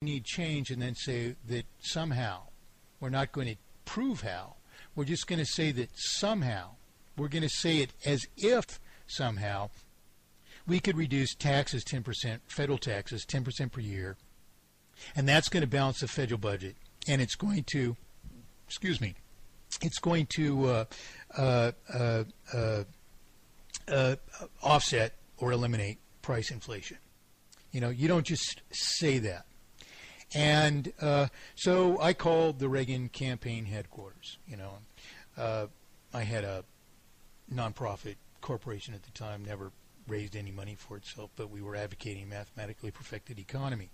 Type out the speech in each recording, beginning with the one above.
need change and then say that somehow, we're not going to prove how, we're just going to say that somehow, we're going to say it as if somehow we could reduce taxes 10%, federal taxes 10% per year, and that's going to balance the federal budget, and it's going to, it's going to offset or eliminate price inflation. You know, you don't just say that. And so I called the Reagan campaign headquarters. You know, I had a nonprofit corporation at the time, never raised any money for itself, but we were advocating a mathematically perfected economy.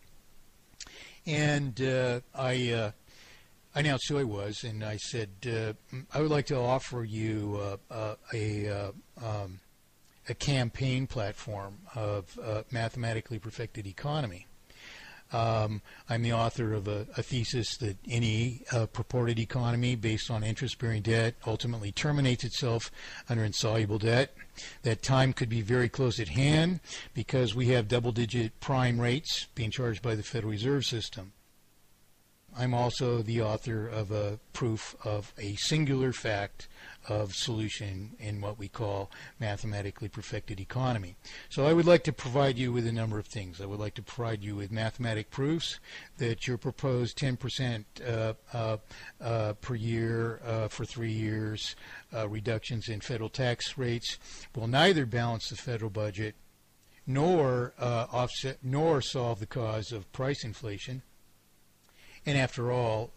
And I announced who I was, and I said, I would like to offer you a campaign platform of mathematically perfected economy. I'm the author of a thesis that any purported economy based on interest-bearing debt ultimately terminates itself under insoluble debt. That time could be very close at hand because we have double-digit prime rates being charged by the Federal Reserve System. I'm also the author of a proof of a singular fact of solution in what we call mathematically perfected economy. So I would like to provide you with a number of things. I would like to provide you with mathematic proofs that your proposed 10% per year for 3 years reductions in federal tax rates will neither balance the federal budget nor offset nor solve the cause of price inflation. And after all,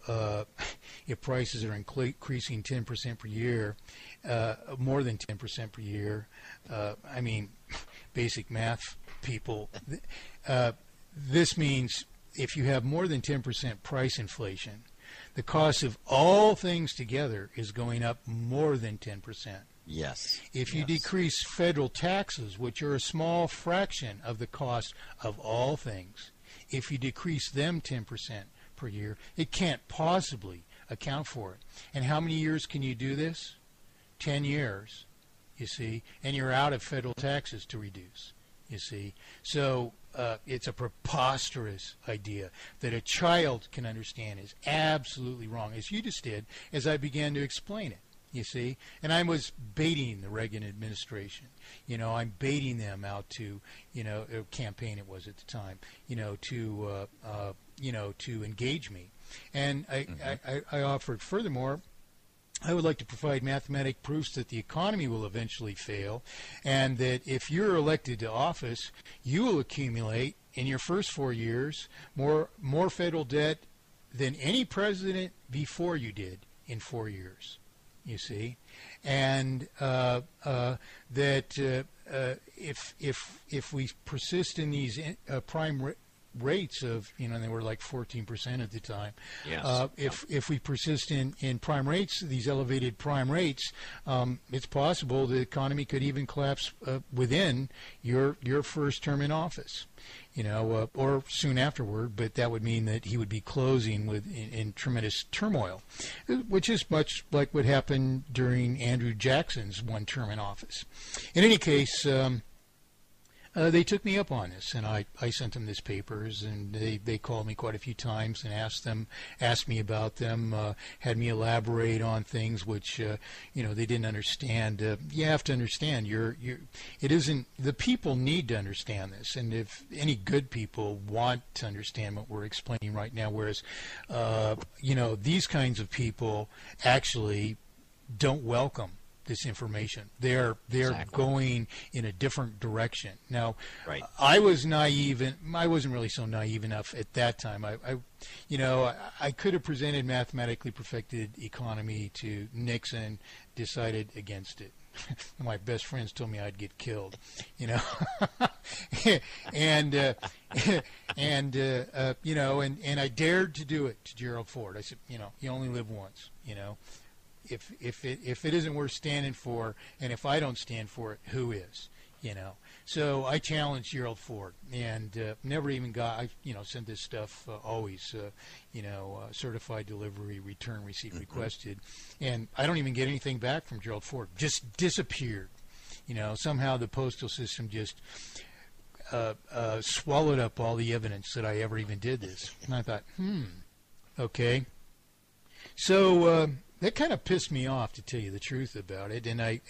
if prices are increasing 10% per year, more than 10% per year, I mean, basic math people, this means if you have more than 10% price inflation, the cost of all things together is going up more than 10%. Yes. If you decrease federal taxes, which are a small fraction of the cost of all things, if you decrease them 10% per year, it can't possibly account for it. And how many years can you do this? 10 years, you see, and you're out of federal taxes to reduce, you see. So it's a preposterous idea that a child can understand is absolutely wrong, as you just did, as I began to explain it, you see. And I was baiting the Reagan administration. You know, I'm baiting them out to, you know, a campaign it was at the time, you know, to engage me. And I offered, furthermore, I would like to provide mathematic proofs that the economy will eventually fail, and that if you're elected to office, you will accumulate in your first 4 years more federal debt than any president before you did in 4 years, you see. And that if we persist in these prime rates of, you know, they were like 14% at the time. Yes. If we persist in prime rates, these elevated prime rates, it's possible the economy could even collapse within your first term in office, you know, or soon afterward. But that would mean that he would be closing in tremendous turmoil, which is much like what happened during Andrew Jackson's one term in office. In any case, they took me up on this, and I sent them these papers, and they called me quite a few times and asked me about them, had me elaborate on things which you know, they didn't understand. You have to understand, it isn't, the people need to understand this, and if any good people want to understand what we're explaining right now, whereas you know, these kinds of people actually don't welcome this information. They're Exactly. going in a different direction. Now, Right. I was naive, and I wasn't really so naive enough at that time. You know, I could have presented mathematically perfected economy to Nixon, decided against it. My best friends told me I'd get killed, you know, and you know, and I dared to do it to Gerald Ford. I said, you know, you only live once, you know. If it isn't worth standing for, and if I don't stand for it, who is? You know. So I challenged Gerald Ford, and never even got. I sent this stuff always, certified delivery, return receipt requested, and I don't even get anything back from Gerald Ford. Just disappeared. You know, somehow the postal system just. swallowed up all the evidence that I ever even did this. And I thought, okay. So that kind of pissed me off, to tell you the truth about it. And I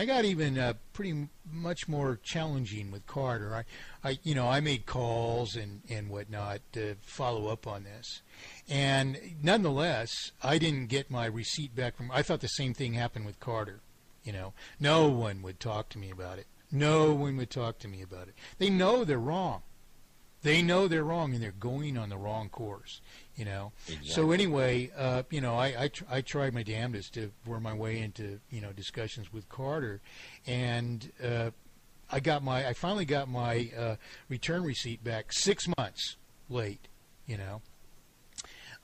got even pretty much more challenging with Carter. I made calls and whatnot to follow up on this. And nonetheless, I didn't get my receipt back from. I thought the same thing happened with Carter. No one would talk to me about it. No one would talk to me about it. They know they're wrong. They know they're wrong, and they're going on the wrong course. Exactly. So anyway, I tried my damnedest to worm my way into discussions with Carter, and I finally got my return receipt back 6 months late.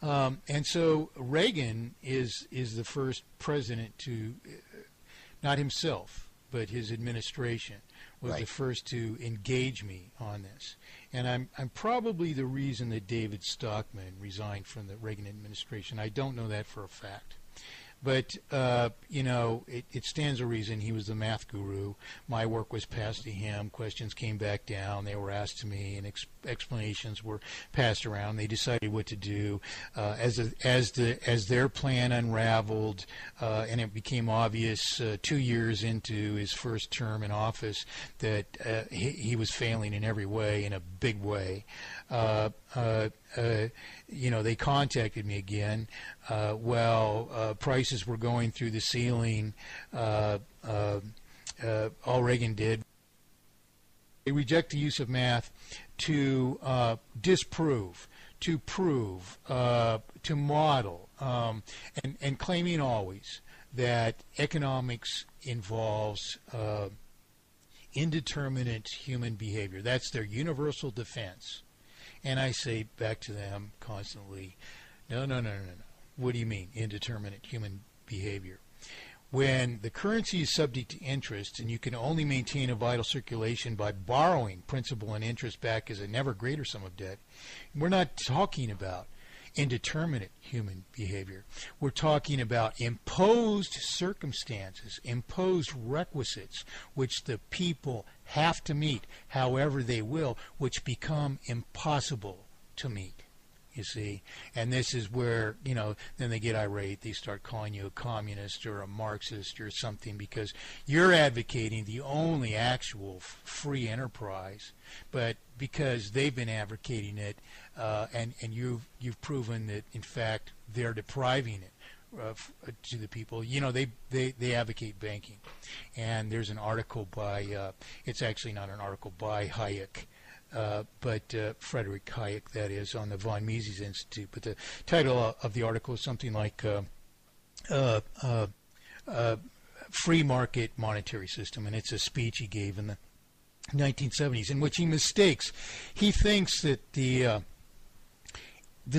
And so Reagan is the first president to, not himself, but his administration was the first to engage me on this. And I'm probably the reason that David Stockman resigned from the Reagan administration. I don't know that for a fact. But, it stands to reason. He was the math guru. My work was passed to him. Questions came back down. They were asked to me, and explanations were passed around. They decided what to do. As their plan unraveled, and it became obvious 2 years into his first term in office that he was failing in every way, in a big way. They contacted me again. Prices were going through the ceiling. All Reagan did, they reject the use of math to disprove, to prove, to model, and claiming always that economics involves indeterminate human behavior. That's their universal defense. And I say back to them constantly, no. What do you mean, indeterminate human behavior? When the currency is subject to interest and you can only maintain a vital circulation by borrowing principal and interest back as a never greater sum of debt, we're not talking about indeterminate human behavior. We're talking about imposed circumstances, imposed requisites, which the people have to meet however they will, which become impossible to meet. You see, and this is where, then they get irate. They start calling you a communist or a Marxist or something because you're advocating the only actual free enterprise, but because they've been advocating it, and you've proven that in fact they're depriving it to the people. They advocate banking, and there's an article by it's actually not an article by Hayek. But Frederick Hayek, that is, on the von Mises Institute. But the title of the article is something like Free Market Monetary System, and it's a speech he gave in the 1970s in which he mistakes. He thinks that the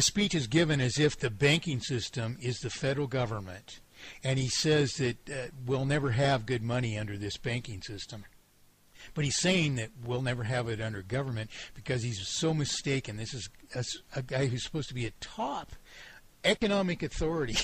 speech is given as if the banking system is the federal government, and he says that we'll never have good money under this banking system. But he's saying that we'll never have it under government because he's so mistaken. This is a guy who's supposed to be a top economic authority.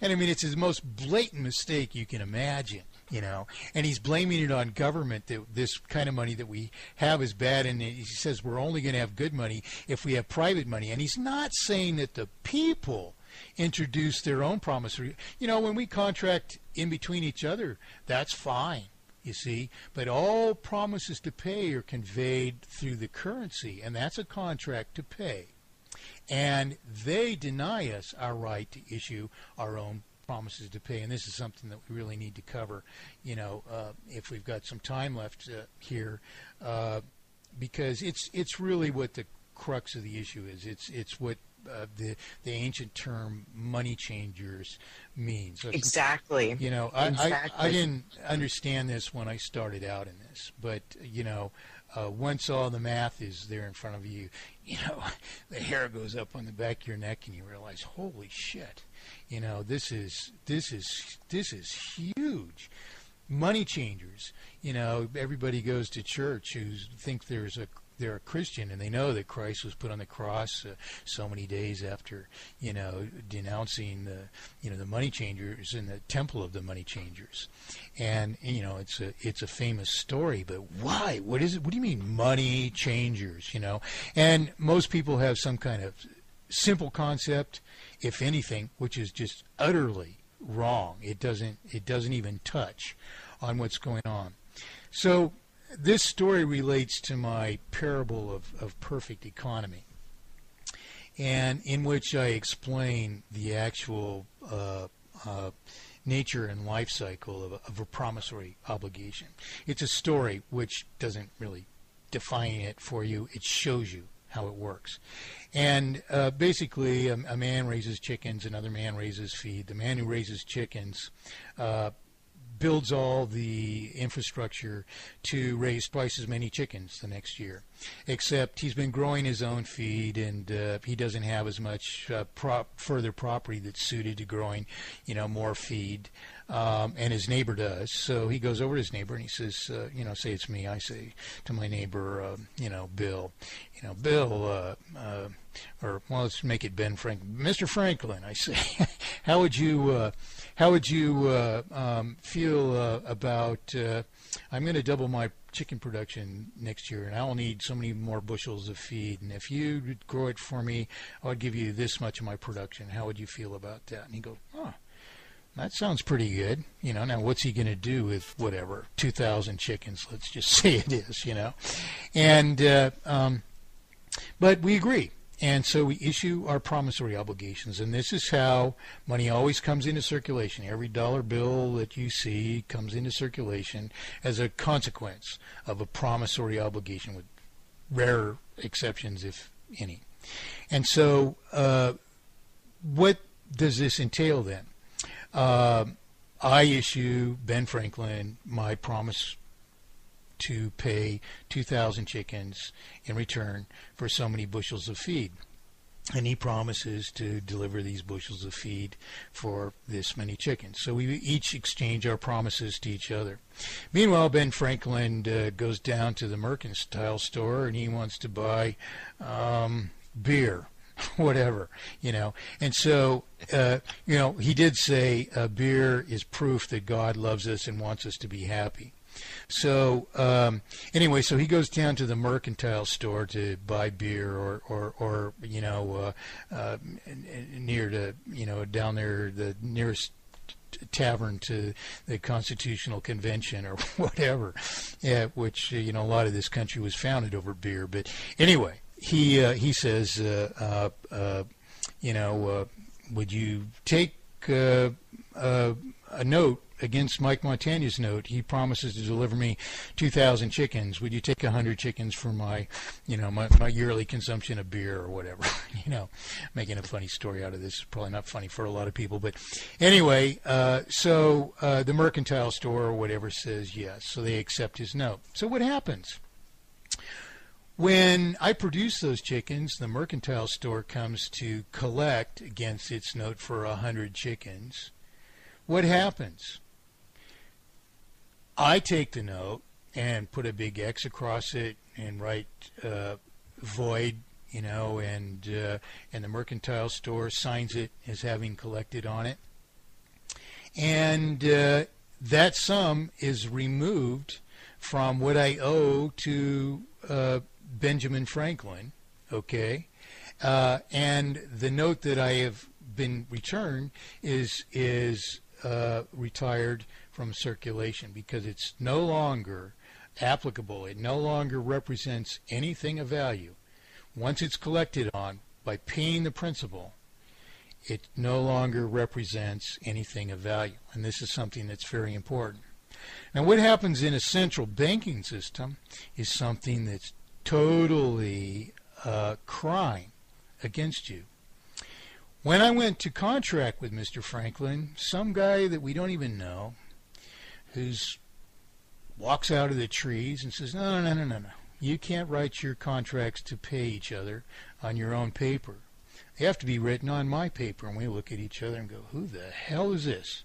And I mean, it's his most blatant mistake you can imagine, And he's blaming it on government, that this kind of money that we have is bad. And he says we're only going to have good money if we have private money. And he's not saying that the people introduce their own promissory. When we contract in between each other, that's fine. You see, but all promises to pay are conveyed through the currency, and that's a contract to pay. And they deny us our right to issue our own promises to pay, and this is something that we really need to cover, if we've got some time left here, because it's really what the crux of the issue is. It's what the ancient term money changers means. Exactly. I didn't understand this when I started out in this, but once all the math is there in front of you, the hair goes up on the back of your neck, and you realize, holy shit, this is huge. Money changers. Everybody goes to church who think there's they're a Christian and they know that Christ was put on the cross so many days after, denouncing the money changers in the temple of the money changers. And it's a famous story, but why? What is it? What do you mean money changers? And most people have some kind of simple concept, if anything, which is just utterly wrong. It doesn't even touch on what's going on. So this story relates to my parable of perfect economy, and in which I explain the actual nature and life cycle of a promissory obligation. It's a story which doesn't really define it for you. It shows you how it works. And basically, a man raises chickens, another man raises feed. The man who raises chickens builds all the infrastructure to raise twice as many chickens the next year, except he's been growing his own feed, and he doesn't have as much further property that's suited to growing more feed, and his neighbor does. So he goes over to his neighbor and he says, say it's me, I say to my neighbor, Bill, Bill, or well, let's make it Ben Franklin, Mr. Franklin, I say, how would you feel about I'm going to double my chicken production next year, and I'll need so many more bushels of feed, and if you would grow it for me, I would give you this much of my production. How would you feel about that? And he goes, that sounds pretty good. Now what's he going to do with whatever 2,000 chickens? Let's just say it is. And but we agree. And so we issue our promissory obligations, and this is how money always comes into circulation. Every dollar bill that you see comes into circulation as a consequence of a promissory obligation, with rare exceptions, if any. And so what does this entail then? I issue Ben Franklin my promise to pay 2,000 chickens in return for so many bushels of feed. And he promises to deliver these bushels of feed for this many chickens. So we each exchange our promises to each other. Meanwhile, Ben Franklin goes down to the mercantile store and he wants to buy beer, whatever, And so, he did say beer is proof that God loves us and wants us to be happy. So anyway, so he goes down to the mercantile store to buy beer, or near to down there, the nearest tavern to the Constitutional Convention or whatever, which a lot of this country was founded over beer. But anyway, he says, would you take a note against Mike Montagne's note? He promises to deliver me 2,000 chickens. Would you take 100 chickens for my, my yearly consumption of beer or whatever? Making a funny story out of this. Probably not funny for a lot of people, but anyway, so the mercantile store or whatever says yes. So they accept his note. So what happens? When I produce those chickens, the mercantile store comes to collect against its note for 100 chickens. What happens? I take the note and put a big X across it and write void, and the mercantile store signs it as having collected on it. And that sum is removed from what I owe to Benjamin Franklin, okay? And the note that I have been returned is retired from circulation because it's no longer applicable. It no longer represents anything of value. Once it's collected on by paying the principal, it no longer represents anything of value. And this is something that's very important. Now, what happens in a central banking system is something that's totally crime against you. When I went to contract with Mr. Franklin, some guy that we don't even know, who walks out of the trees and says, no. You can't write your contracts to pay each other on your own paper. They have to be written on my paper. And we look at each other and go, who the hell is this?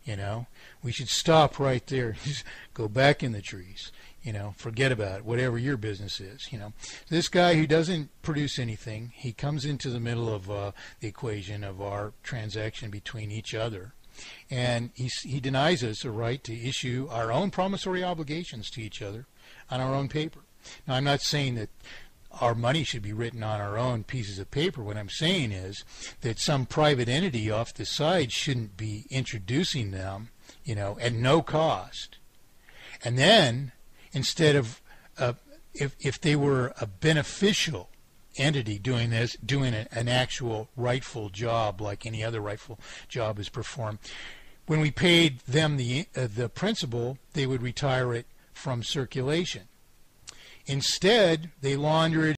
You know, we should stop right there. Just go back in the trees. You know, forget about it, whatever your business is. You know, this guy who doesn't produce anything, he comes into the middle of the equation of our transaction between each other, and he denies us a right to issue our own promissory obligations to each other on our own paper. Now, I'm not saying that our money should be written on our own pieces of paper. What I'm saying is that some private entity off the side shouldn't be introducing them, you know, at no cost. And then, instead of, if they were a beneficial entity doing this, doing an actual rightful job like any other rightful job is performed, when we paid them the principal, they would retire it from circulation. Instead, they launder it